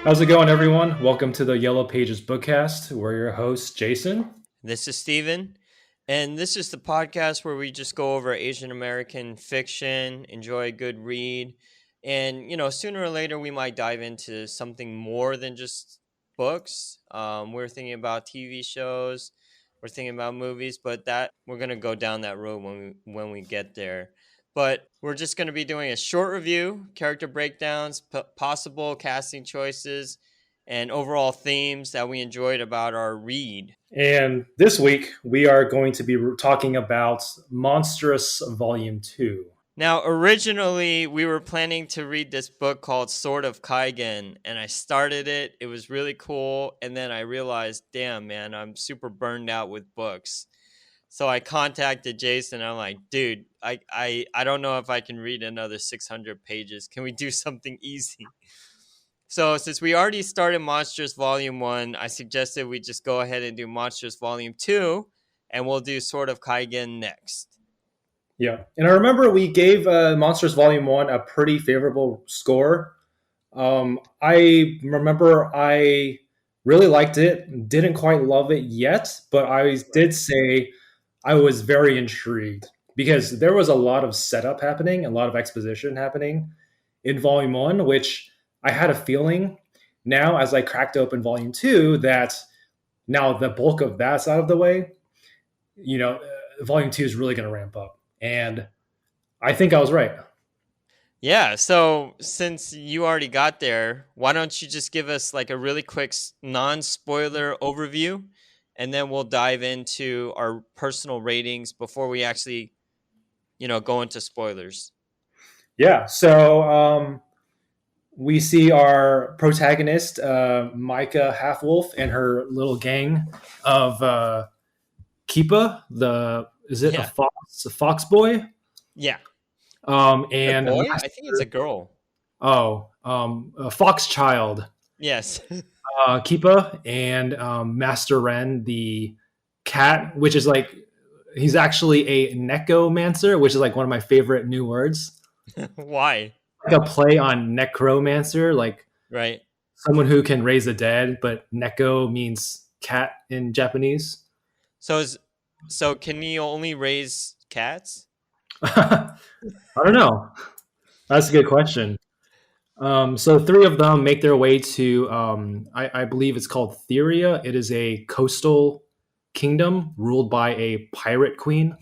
How's it going, everyone? Welcome to the Yellow Pages Bookcast. We're your hosts, Jason. This is Steven, and this is the podcast where we just go over Asian American fiction, enjoy a good read, and sooner or later we might dive into something more than just books. We're thinking about TV shows, we're thinking about movies, but that we're gonna go down that road when we get there. But we're just going to be doing a short review, character breakdowns, possible casting choices, and overall themes that we enjoyed about our read. And this week, we are going to be talking about Monstress Volume 2. Now, originally, we were planning to read this book called Sword of Kaigen, and I started it. It was really cool. And then I realized, damn, man, I'm super burned out with books. So I contacted Jason. I'm like, dude, I don't know if I can read another 600 pages. Can we do something easy? So since we already started Monsters Volume 1, I suggested we just go ahead and do Monsters Volume 2, and we'll do Sword of Kaigen next. Yeah. And I remember we gave Monsters Volume 1 a pretty favorable score. I remember I really liked it. Didn't quite love it yet, but I did say I was very intrigued because there was a lot of setup happening, a lot of exposition happening in Volume 1, which I had a feeling now as I cracked open Volume 2 that now the bulk of that's out of the way, Volume 2 is really going to ramp up. And I think I was right. Yeah, so since you already got there, why don't you just give us like a really quick non-spoiler overview, and then we'll dive into our personal ratings before we actually, go into spoilers. Yeah, so we see our protagonist, Maika Halfwolf, and her little gang of Keepa. Is it Yeah, a fox boy? yeah. A And boy? I think it's a girl. A fox child, Yes. Keepa, and Master Ren, the cat, which is like he's actually a necromancer, which is like one of my favorite new words. Why? Like a play on necromancer, like Right. someone who can raise the dead, but neko means cat in Japanese. So can you only raise cats? I don't know. That's a good question. So three of them make their way to, I believe it's called Theria. It is a coastal kingdom ruled by a pirate queen.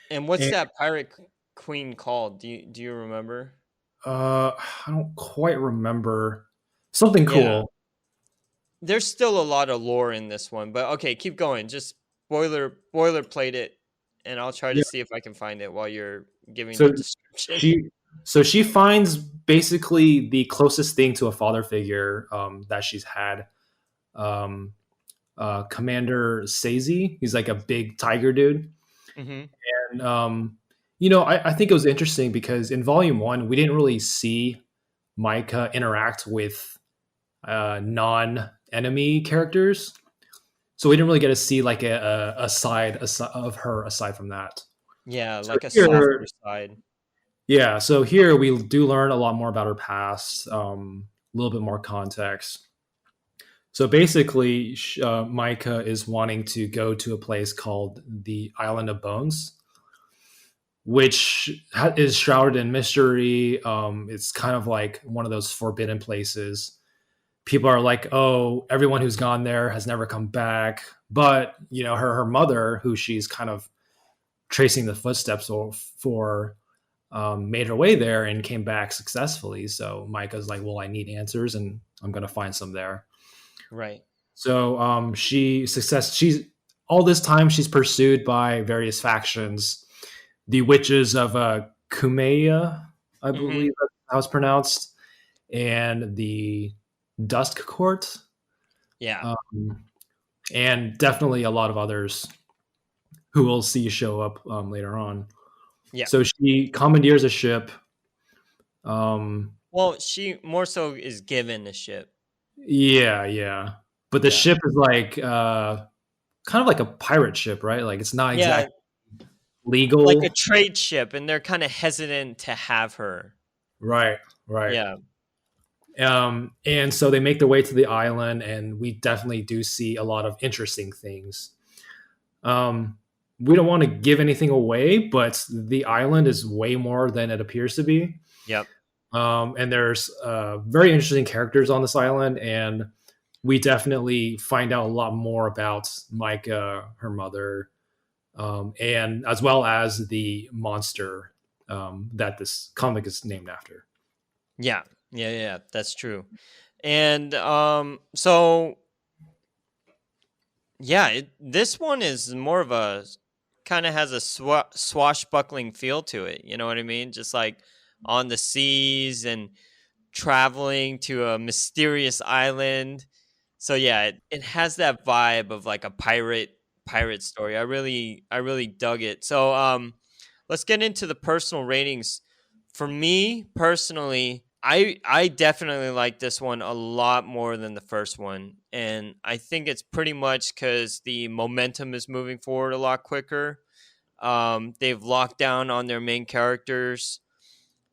And what's And, that pirate queen called? Do you remember? I don't quite remember. Something Yeah. cool. There's still a lot of lore in this one, but okay, keep going. Just boilerplate it, and I'll try to Yeah. see if I can find it while you're giving the So description. she, so she finds basically the closest thing to a father figure that she's had. Um, Commander Seizi. He's like a big tiger dude. Mm-hmm. And, I think it was interesting because in Volume 1, we didn't really see Maika interact with non enemy characters. So we didn't really get to see like a side of her aside from that. Yeah, So like a here, softer side. yeah, so here we do learn a lot more about her past, a little bit more context. So basically, Maika is wanting to go to a place called the Island of Bones, which is shrouded in mystery. It's kind of like one of those forbidden places. People are like, "Oh, everyone who's gone there has never come back." But her mother, who she's kind of tracing the footsteps for, made her way there and came back successfully. So Maika's like, "Well, I need answers, and I'm going to find some there." Right. So she's all this time she's pursued by various factions. The witches of Kumeya, I Mm-hmm. believe that's how it's pronounced, and the Dusk Court, Yeah. and definitely a lot of others who we'll see show up later on. Yeah. So she commandeers a ship. Um, Well, she more so is given the ship. yeah, yeah, but the Yeah. ship is like kind of like a pirate ship, right? Like it's not Yeah, exactly like a legal. trade ship, and they're kind of hesitant to have her. Right, right. Yeah. And so they make their way to the island, and we definitely do see a lot of interesting things. Um, we don't want to give anything away, but the island is way more than it appears to be. Yep. And there's very interesting characters on this island, and we definitely find out a lot more about Micah, her mother, and as well as the monster that this comic is named after. Yeah. Yeah. Yeah. That's true. And so yeah, this one is more of a kind of has a swashbuckling feel to it. You know what I mean? Just like on the seas and traveling to a mysterious island. So yeah, it has that vibe of like a pirate story. I really dug it. So let's get into the personal ratings. For me personally, I definitely like this one a lot more than the first one, and I think it's pretty much because the momentum is moving forward a lot quicker. They've locked down on their main characters,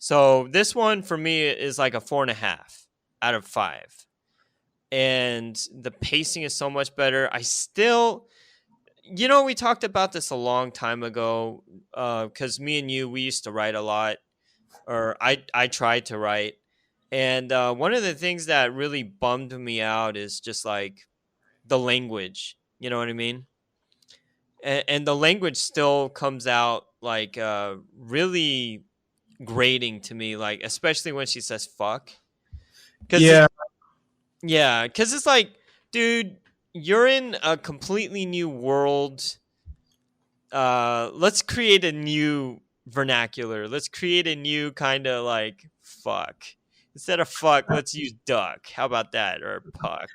so this one for me is like a 4.5 out of 5, and the pacing is so much better. I still, we talked about this a long time ago, because me and you, we used to write a lot, or I tried to write, and one of the things that really bummed me out is just like the language. You know what I mean? And the language still comes out like really grating to me, like especially when she says "fuck," because Yeah, it's like, dude, you're in a completely new world. Let's create a new vernacular. Let's create a new kind of like fuck. Instead of fuck, let's use duck. How about that? Or puck.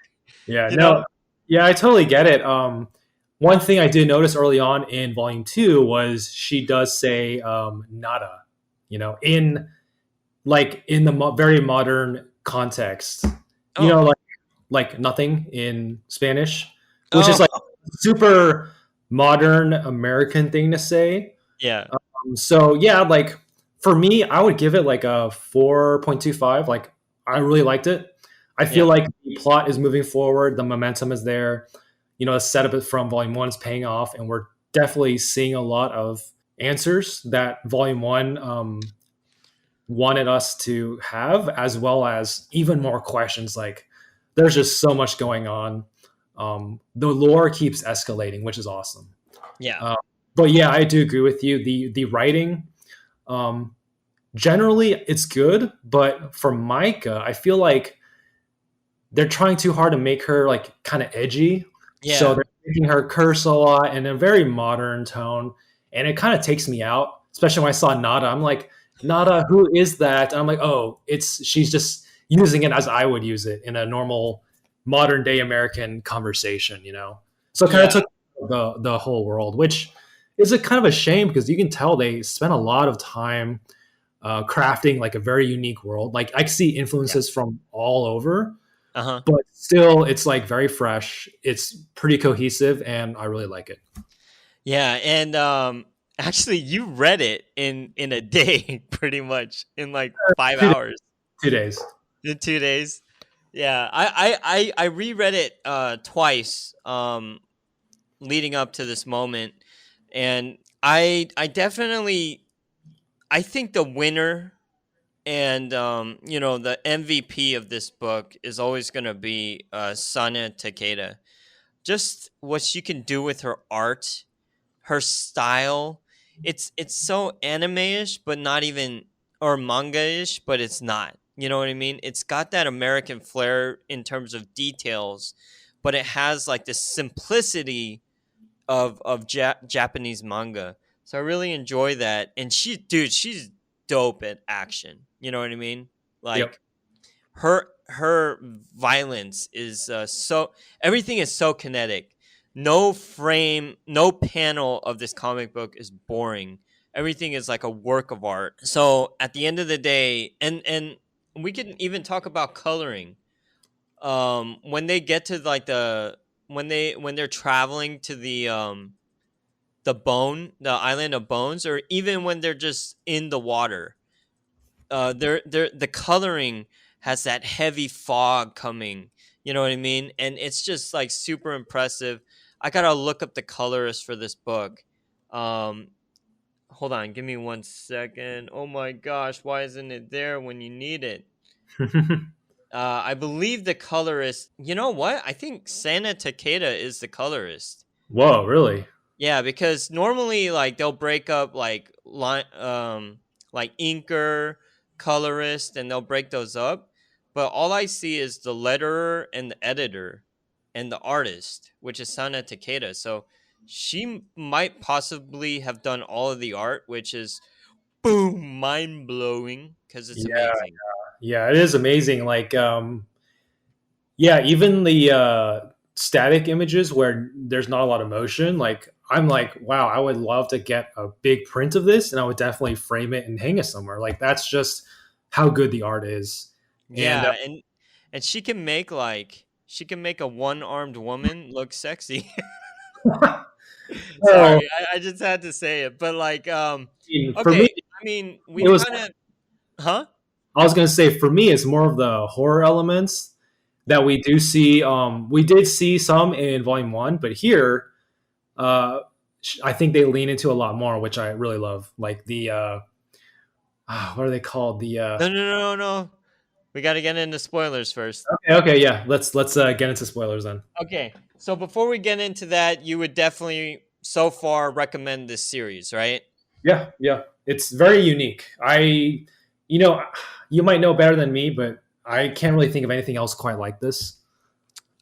yeah, You no, know? yeah, I totally get it. One thing I did notice early on in volume two was she does say nada, in in the very modern context, you know, Oh. like like nothing in Spanish, which is Oh. like super modern American thing to say. Yeah. So yeah, like for me, I would give it like a 4.25. Like I really liked it. I feel Yeah. like the plot is moving forward, the momentum is there. The setup from volume one is paying off, and we're definitely seeing a lot of answers that volume one wanted us to have, as well as even more questions. Like there's just so much going on. The lore keeps escalating, which is awesome. Yeah. Uh, but yeah, I do agree with you. The writing, um, generally, it's good, but for Micah, I feel like they're trying too hard to make her like kind of edgy. So Yeah. they're making her curse a lot in a very modern tone, and it kind of takes me out. Especially when I saw Nada, I'm like, Nada, who is that? And I'm like, oh, she's just using it as I would use it in a normal modern day American conversation. So it kind of Yeah. took the whole world, which is a kind of a shame because you can tell they spent a lot of time crafting like a very unique world. Like I see Yeah. influences from all over, Uh-huh. but still it's like very fresh. It's pretty cohesive, and I really like it. Yeah. And actually you read it in a day, pretty much in like 5 2 days. hours. 2 days. In 2 days. Yeah. I reread it twice leading up to this moment, and I definitely, I think the winner and the MVP of this book is always going to be Sana Takeda. Just what she can do with her art, her style. It's so anime-ish, but not even, or manga-ish, but it's not. You know what I mean? It's got that American flair in terms of details, but it has like this simplicity of Japanese manga. So I really enjoy that. And she's dope at action. You know what I mean? Yep. Like her violence is so, everything is so kinetic. No frame, no panel of this comic book is boring. Everything is like a work of art. So at the end of the day, and we can even talk about coloring. When they get to like when they're traveling to the island of bones, or even when they're just in the water, the coloring has that heavy fog coming. You know what I mean? And it's just like super impressive. I gotta look up the colorist for this book. Um, Hold on, give me 1 second. Oh my gosh, why isn't it there when you need it? I believe the colorist. You know what? I think Sana Takeda is the colorist. Whoa, really? Yeah, because normally like they'll break up like inker, colorist, and they'll break those up. But all I see is the letterer and the editor and the artist, which is Sana Takeda. So she might possibly have done all of the art, which is boom, mind blowing because it's Yeah, amazing. yeah, it is amazing. Like, yeah, even the static images where there's not a lot of motion, like I'm like, wow, I would love to get a big print of this, and I would definitely frame it and hang it somewhere. Like that's just how good the art is. And Yeah, and she can make a one armed woman look sexy. well, Sorry, I just had to say it. But like, for me, okay, I mean, it we've was. kind of, huh? I was gonna say for me, it's more of the horror elements that we do see. We did see some in Volume One, but here, uh, I think they lean into a lot more, which I really love. Like the what are they called? The No, no, no, no, no. We got to get into spoilers first. okay, okay, yeah. Let's get into spoilers then. Okay, so before we get into that, you would definitely so far recommend this series, right? Yeah, yeah. It's very unique. You know, you might know better than me, but I can't really think of anything else quite like this.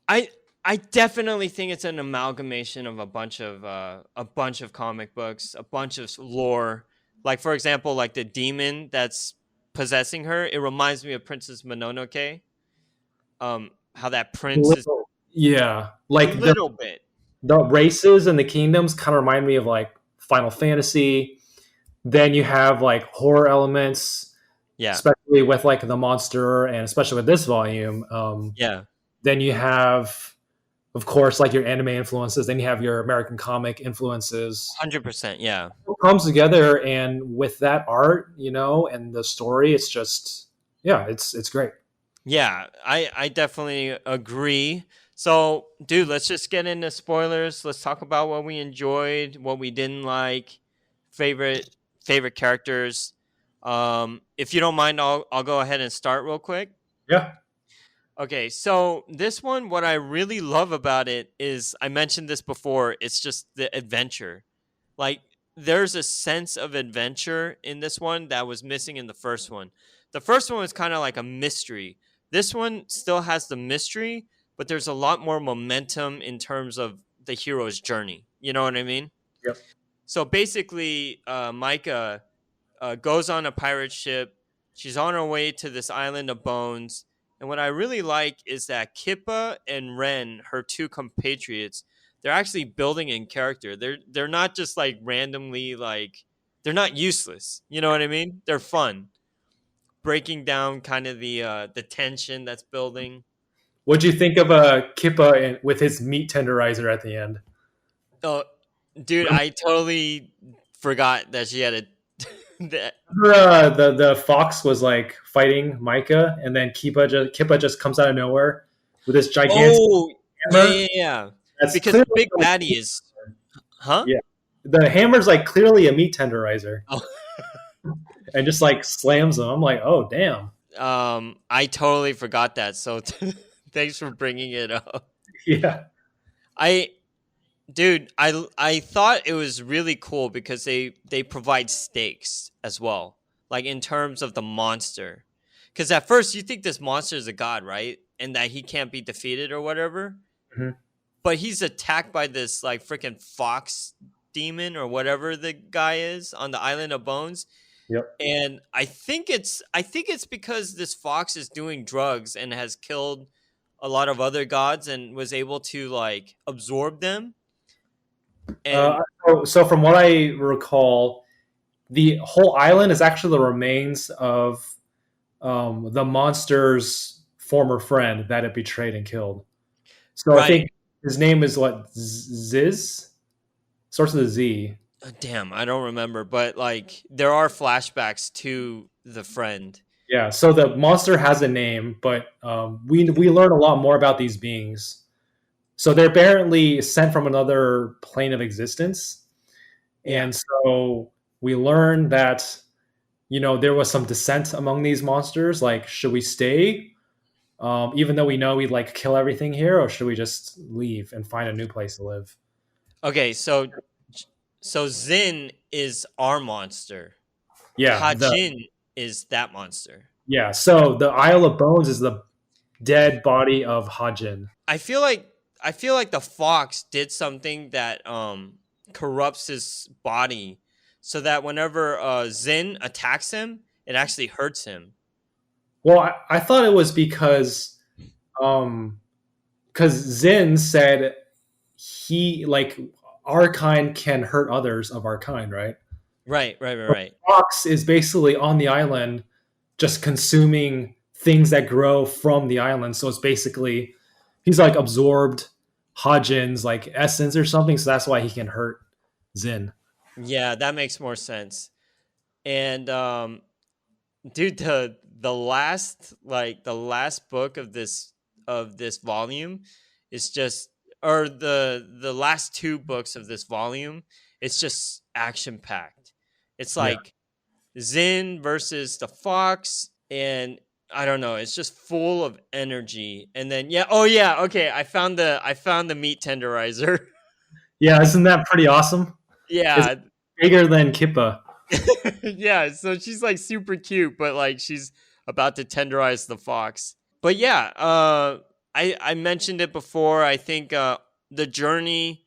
I I definitely think it's an amalgamation of a bunch of comic books, a bunch of lore. Like for example, like the demon that's possessing her, it reminds me of Princess Mononoke. How that prince is Yeah, a like little bit. the races and the kingdoms kind of remind me of like Final Fantasy. Then you have like horror elements, Yeah, especially with like the monster, and especially with this volume. yeah, Then you have, of course, like your anime influences. Then you have your American comic influences. 100%. Yeah, It comes together, and with that art, and the story, it's just yeah, it's great. yeah. I definitely agree. So, dude, let's just get into spoilers. Let's talk about what we enjoyed, what we didn't like, favorite favorite characters. If you don't mind, I'll go ahead and start real quick. Yeah. Okay, so this one, what I really love about it is I mentioned this before. It's just the adventure. Like, there's a sense of adventure in this one that was missing in the first one. The first one was kind of like a mystery. This one still has the mystery, but there's a lot more momentum in terms of the hero's journey. You know what I mean? Yep. So basically, Micah goes on a pirate ship. She's on her way to this island of bones. And what I really like is that Kippa and Ren, her two compatriots, they're actually building in character. They're not just like randomly like they're not useless. You know what I mean? They're fun. Breaking down kind of the tension that's building. What'd you think of Kippa with his meat tenderizer at the end? Oh, dude, I totally forgot that she had a that. Remember, the fox was like fighting Micah, and then Kippa just comes out of nowhere with this gigantic Oh, yeah, hammer. yeah, yeah. That's Because the clearly big like, baddie is, huh? yeah, the hammer's like clearly a meat tenderizer, Oh. and just like slams him. I'm like, oh damn, I totally forgot that. So thanks for bringing it up. yeah. I, dude, I thought it was really cool because they provide stakes as well, like in terms of the monster. Because at first you think this monster is a god, right, and that he can't be defeated or whatever. Mhm. But he's attacked by this like freaking fox demon or whatever the guy is on the island of bones. Yep. And I think it's because this fox is doing drugs and has killed a lot of other gods and was able to like absorb them. Uh, And so from what I recall, the whole island is actually the remains of the monster's former friend that it betrayed and killed. So I right, think his name is what Ziz starts with a Z. damn, I don't remember, but like there are flashbacks to the friend. Yeah, so the monster has a name, but we learn a lot more about these beings. So they're apparently sent from another plane of existence, Yeah. and so we learn that there was some dissent among these monsters. Like, should we stay, even though we know we'd like kill everything here, or should we just leave and find a new place to live? Okay, so Zin is our monster. Yeah, the Hajin is that monster. yeah. So the Isle of Bones is the dead body of Hajin. I feel like I feel like the fox did something that corrupts his body so that whenever Zin attacks him, it actually hurts him. Well, I thought it was um because Zin said he like our kind can hurt others of our kind, right? Right, right, right, right. Fox is basically on the island just consuming things that grow from the island. So it's basically he's like absorbed Hajin's like essence or something. So that's why he can hurt Zin. Yeah, that makes more sense. And dude, the last book of this volume is just or the last two books of this volume, it's just action packed. It's Yeah. like Zin versus the fox, and I don't know, it's just full of energy. And then yeah, oh yeah, okay, I found the meat tenderizer. Yeah, isn't that pretty awesome? It's Yeah. bigger than Kippa. Yeah, so she's like super cute, but like she's about to tenderize the fox. But yeah, I mentioned it before. I think the journey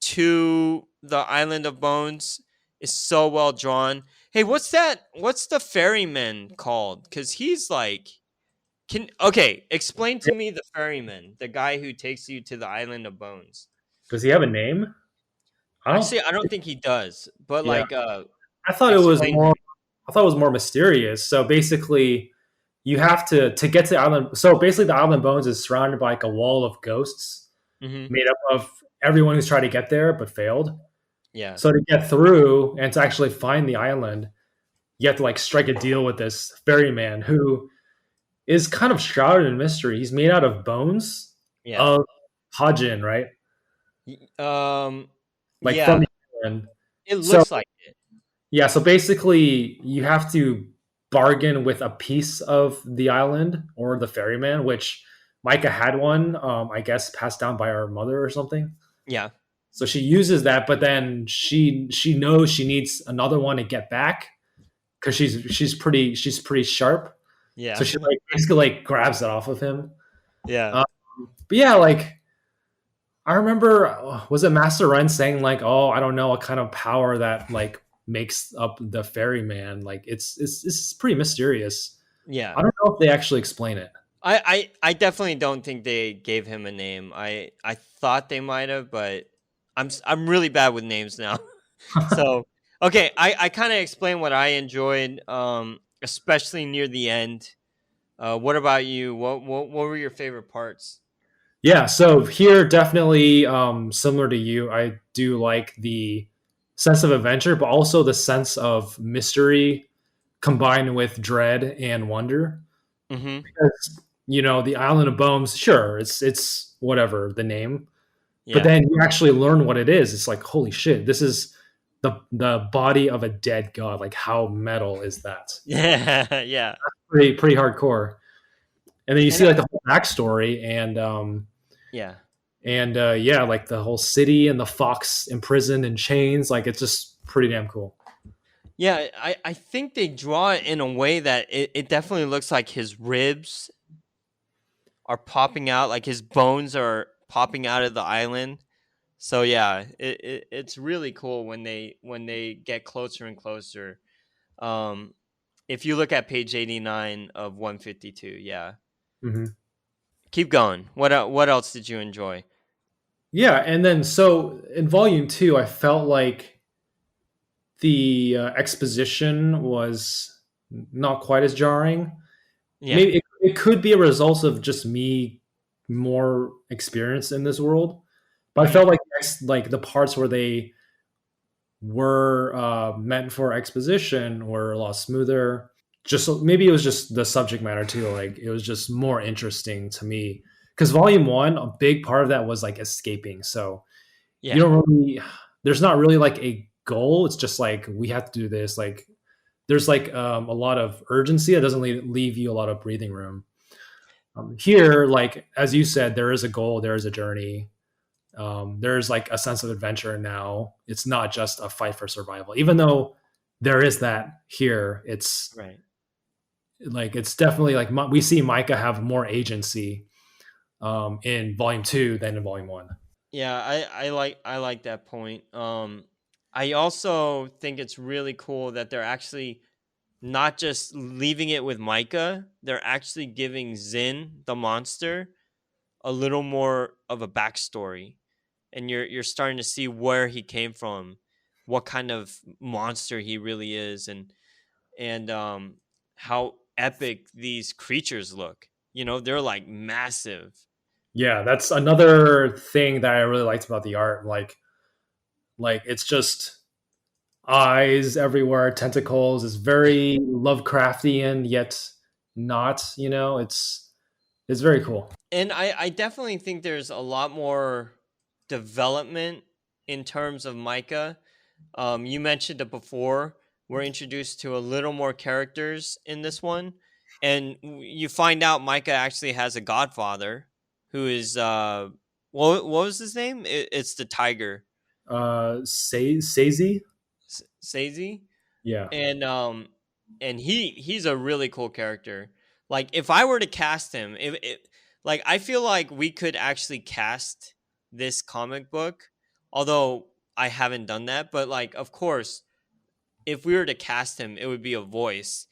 to the island of bones is so well drawn. Hey, what's the ferryman called? Because he's like can okay, explain to me the ferryman, the guy who takes you to the island of bones. Does he have a name? I don't. Actually, I don't think he does, but Yeah, like I thought it was explain to more. me. I thought it was more mysterious. So basically, you have to get to the island. So basically, the island bones is surrounded by like a wall of ghosts Mhm. made up of everyone who's tried to get there but failed. Yeah. So to get through and to actually find the island, you have to like strike a deal with this ferryman who is kind of shrouded in mystery. He's made out of bones Yeah. of Hajin, right? Like from Yeah, the island. it So looks like it. yeah, so basically you have to bargain with a piece of the island or the ferryman, which Micah had one, I guess passed down by her mother or something. Yeah. So she uses that, but then she knows she needs another one to get back because she's pretty sharp. So Yeah. she like basically like grabs it off of him. Yeah. Uh, but yeah, like I remember, was it Master Ren saying like, "Oh, I don't know what kind of power that like makes up the ferryman." Like it's pretty mysterious. Yeah. I don't know if they actually explain it. I definitely don't think they gave him a name. I thought they might have, but I'm really bad with names now. So, okay, I kind of explained what I enjoyed especially near the end. What about you? What were your favorite parts? Yeah, so here definitely similar to you, I do like the sense of adventure, but also the sense of mystery combined with dread and wonder. Mhm. Because the Island of Bones, sure, it's whatever the name, but Yeah. then you actually learn what it is. It's like, holy shit, this is the body of a dead god. Like, how metal is that? Yeah. Yeah. Pretty hardcore. And then you And see like the whole backstory yeah. and yeah, like the whole city and the fox imprisoned in chains. Like, it's just pretty damn cool. Yeah, I think they draw it in a way that it definitely looks like his ribs are popping out, like his bones are popping out of the island. So yeah, it's really cool when they get closer and closer. Um, if you look at page 89 of 152, yeah. Hmm. Keep going. What else did you enjoy? Yeah, and then so in volume two, I felt like the exposition was not quite as jarring. Yeah. Maybe it could be a result of just me more experienced in this world, but I Hmm. felt like like the parts where they were meant for exposition were a lot smoother. just maybe it was just the subject matter too. Like it was just more interesting to me because volume one, a big part of that was like escaping. So you Yeah, don't really, there's not really like a goal. It's just like we have to do this. Like there's like a lot of urgency that doesn't leave you a lot of breathing room. Here, like as you said, there is a goal, there is a journey. There's like a sense of adventure now. It's not just a fight for survival, even though there is that here. It's right. like it's definitely like we see Micah have more agency in volume two than in volume one. Yeah, I like that point. I also think it's really cool that they're actually not just leaving it with Micah, they're actually giving Zin, the monster, a little more of a backstory. And you're starting to see where he came from, what kind of monster he really is, and how epic these creatures look. They're like massive. Yeah, that's another thing that I really liked about the art. Like it's just eyes everywhere, tentacles. It's very Lovecraftian yet not. It's very cool. And I definitely think there's a lot more development in terms of Micah. You mentioned it before. We're introduced to a little more characters in this one, and you find out Micah actually has a godfather who is what was his name? It's the tiger, Seizi. Seizi, Yeah, and he's a really cool character. Like if I were to cast him, if like I feel like we could actually cast this comic book, although I haven't done that, but like of course if we were to cast him, it would be a voice,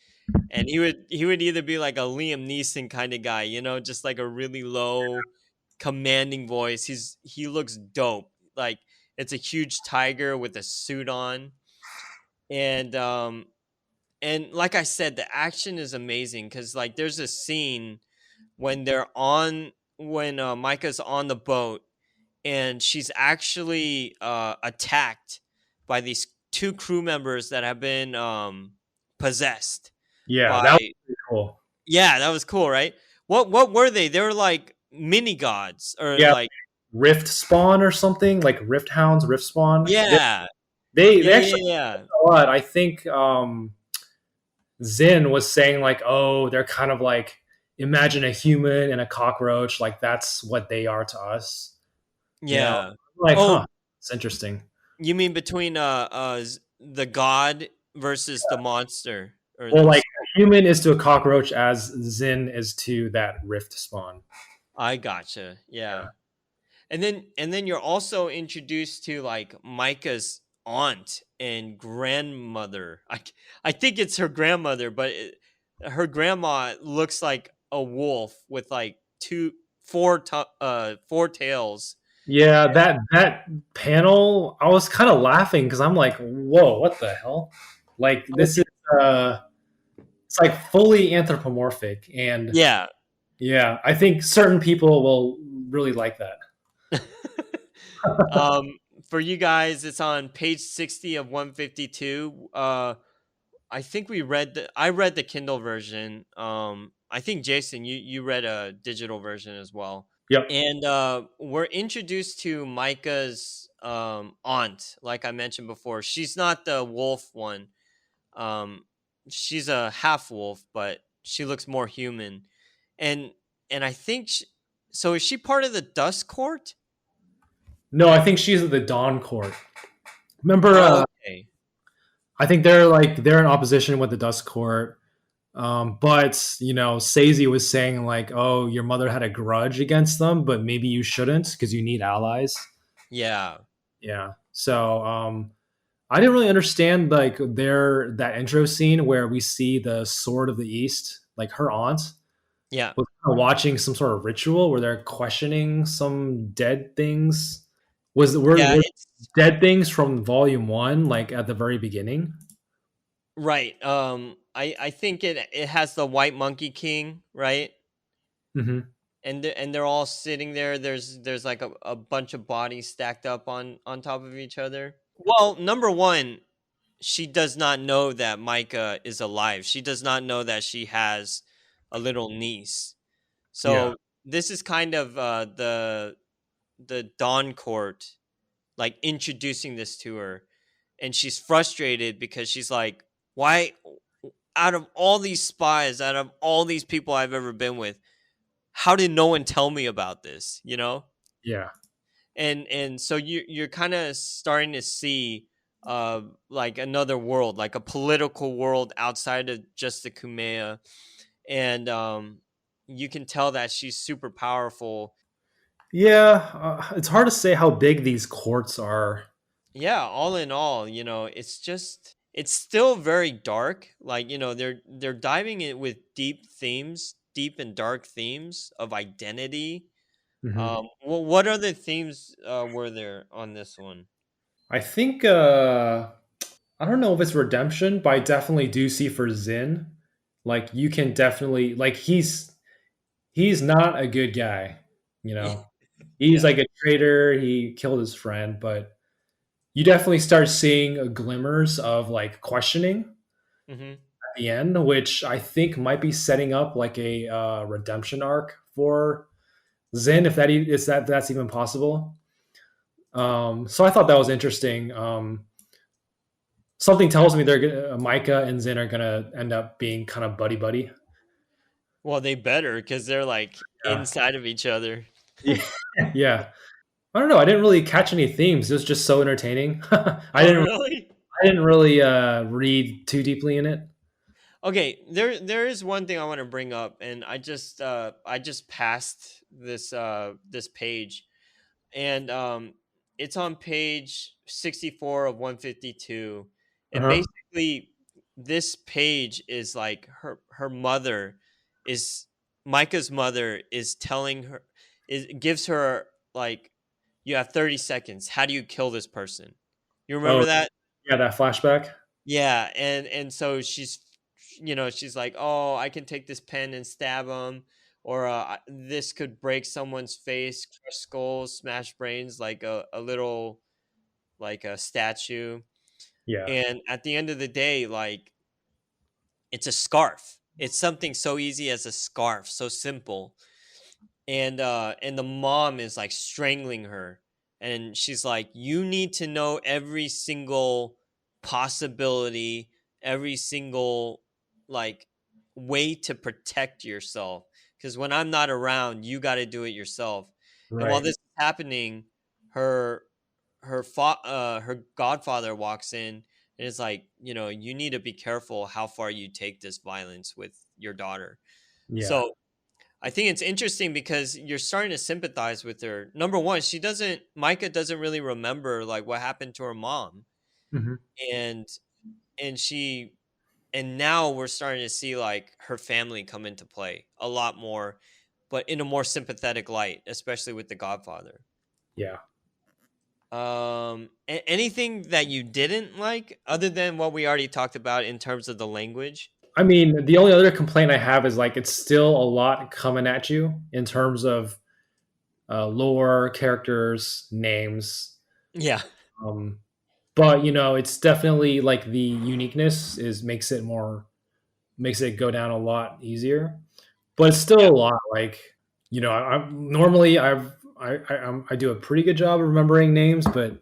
and he would either be like a Liam Neeson kind of guy, just like a really low, commanding voice. He looks dope. Like it's a huge tiger with a suit on, and like I said, the action is amazing because like there's a scene when Micah's on the boat and she's actually attacked by these two crew members that have been possessed yeah, that was by. pretty cool. Yeah, that was cool, right? What were they? They were like mini gods or Yeah, like. Rift Spawn or something like Rift Hounds, Rift Spawn. Yeah, They yeah, actually yeah, yeah, a lot. I think Zin was saying like, oh, they're kind of like imagine a human and a cockroach, like that's what they are to us. You know, yeah. like, Oh, huh, it's interesting. you mean between the god versus the monster or Well, like this? a human is to a cockroach as Zin is to that Rift Spawn. I gotcha. Yeah. Yeah. And then you're also introduced to like Micah's aunt and grandmother. I think it's her grandmother, but her grandma looks like a wolf with like four tails. Yeah, that panel, I was kind of laughing because I'm like, whoa, what the hell? Like this is Okay. uh it's like fully anthropomorphic and Yeah. yeah, I think certain people will really like that. um, for you guys, it's on page 60 of 152. I think I read the Kindle version. I think Jason, you read a digital version as well. Yep. And we're introduced to Micah's aunt, like I mentioned before. She's not the wolf one. Um, she's a half wolf, but she looks more human. And and I think so. Is she part of the Dust Court? No, I think she's at the Dawn Court. Remember Oh, okay. I think they're in opposition with the Dust Court. But Seizi was saying like, "Oh, your mother had a grudge against them, but maybe you shouldn't because you need allies." Yeah, Yeah. So I didn't really understand like that intro scene where we see the Sword of the East, like her aunt yeah, was kind of watching some sort of ritual where they're questioning some dead things. yeah. Were It's dead things from Volume One, like at the very beginning? right. I think it has the White Monkey King, right? Hmm. And they're all sitting there. There's like a bunch of bodies stacked up on top of each other. Well, number one, she does not know that Micah is alive. She does not know that she has a little niece. Yeah. So this is kind of the Dawn Court like introducing this to her, and she's frustrated because she's like, why, out of all these spies, out of all these people I've ever been with, how did no one tell me about this, you know? Yeah. And so you're kind of starting to see like another world, like a political world outside of just the Kumeya. And you can tell that she's super powerful. Yeah. It's hard to say how big these courts are. Yeah, all in all, it's still very dark. Like, they're diving it with deep and dark themes of identity. Hmm. What other themes were there on this one? I think I don't know if it's redemption, but I definitely do see for Zin, like you can definitely like he's not a good guy, you know. He's Yeah. like a traitor, he killed his friend, but you definitely start seeing glimmers of like questioning Hmm. at the end, which I think might be setting up like a redemption arc for Zin, if that's even possible. So I thought that was interesting. Something tells me Micah and Zin are gonna end up being kind of buddy buddy. Well, they better because they're like Yeah, inside of each other. yeah, yeah. I don't know. I didn't really catch any themes. It was just so entertaining. Oh, really? I didn't really read too deeply in it. Okay, there is one thing I want to bring up, and I just passed this page, and it's on page 64 of 152, Uh and huh. basically this page is like her mother is Micah's mother is telling her, is gives her like, you have 30 seconds, how do you kill this person? You Oh remember that? yeah, that flashback. Yeah, and so she's like, "Oh, I can take this pen and stab him, or this could break someone's face, crush skulls, smash brains, like a little, like a statue." Yeah. And at the end of the day, like, it's a scarf. It's something so easy as a scarf, so simple, and the mom is like strangling her, and she's like, you need to know every single possibility, every single like way to protect yourself, because when I'm not around, you got to do it yourself. And while Right. this is happening, her her godfather walks in and is like, you need to be careful how far you take this violence with your daughter. Yeah. So I think it's interesting because you're starting to sympathize with her. Number one, Micah doesn't really remember like what happened to her mom. Hmm. And and she and now we're starting to see like her family come into play a lot more, but in a more sympathetic light, especially with the Godfather. Yeah. Anything that you didn't like other than what we already talked about in terms of the language? I mean, the only other complaint I have is like it's still a lot coming at you in terms of lore, characters, names. Yeah. Um, but it's definitely like the uniqueness is makes it go down a lot easier. But it's still Yeah. a lot. Like normally I do a pretty good job of remembering names, but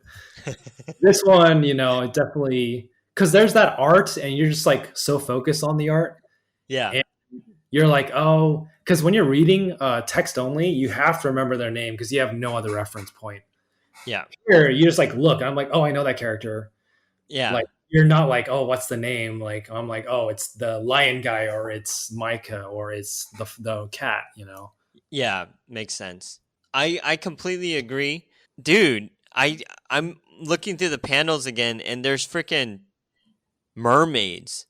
this one, it definitely because there's that art, and you're just like so focused on the art, Yeah. and you're like, oh, because when you're reading text only, you have to remember their name because you have no other reference point. Yeah. Here, you just like look. I'm like, oh, I know that character. Like Yeah. you're not like, oh, what's the name? Like I'm like, oh, it's the lion guy, or it's Micah, or it's the cat. Yeah, makes sense. I completely agree. Dude, I'm looking through the panels again, and there's freaking mermaids.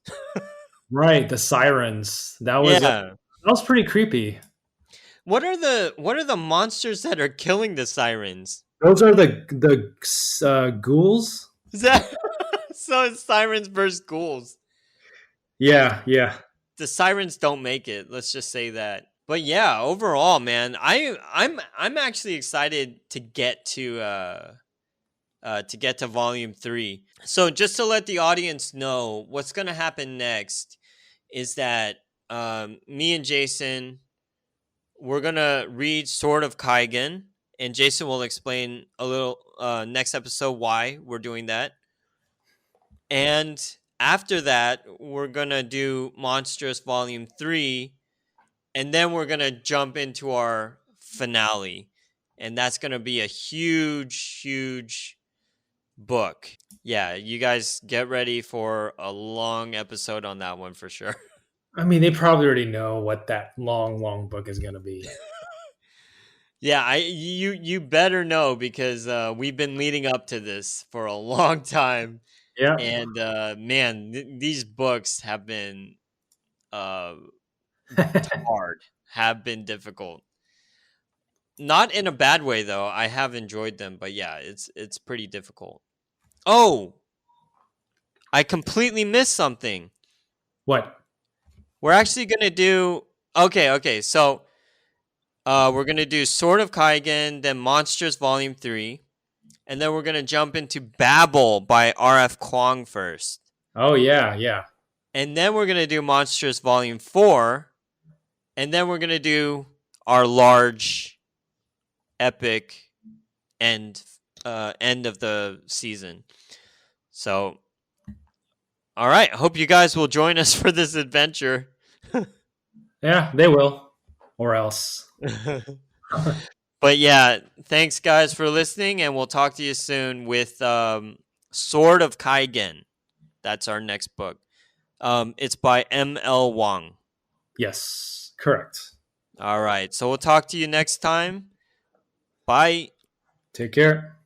Right, the sirens. That Yeah. was pretty creepy. What are the monsters that are killing the sirens? Those are the ghouls. Is that so? It's sirens versus ghouls. Yeah, yeah. The sirens don't make it. Let's just say that. But yeah, overall, man, I'm actually excited to get to to get to volume 3. So just to let the audience know, what's going to happen next is that me and Jason, we're going to read Sword of Kaigen, and Jason will explain a little next episode why we're doing that. And after that, we're going to do Monstress Volume 3, and then we're going to jump into our finale. And that's going to be a huge, huge book. Yeah, you guys get ready for a long episode on that one for sure. I mean, they probably already know what that long, long book is going to be. Yeah, you better know because we've been leading up to this for a long time, Yeah. and man, these books have been uh, hard, have been difficult. Not in a bad way though. I have enjoyed them, but yeah, it's pretty difficult. Oh, I completely missed something. What? We're actually gonna do okay. So we're gonna do Sword of Kaigen, then Monsters Volume 3, and then we're gonna jump into Babel by R.F. Kuang first. Oh, yeah, yeah. And then we're gonna do Monsters Volume 4, and then we're gonna do our large epic end end of the season. So all right, hope you guys will join us for this adventure. Yeah, they will. Or else. But yeah, thanks guys for listening, and we'll talk to you soon with Sword of Kaigen. That's our next book. It's by M.L. Wang. Yes, correct. All right, so we'll talk to you next time. Bye. Take care.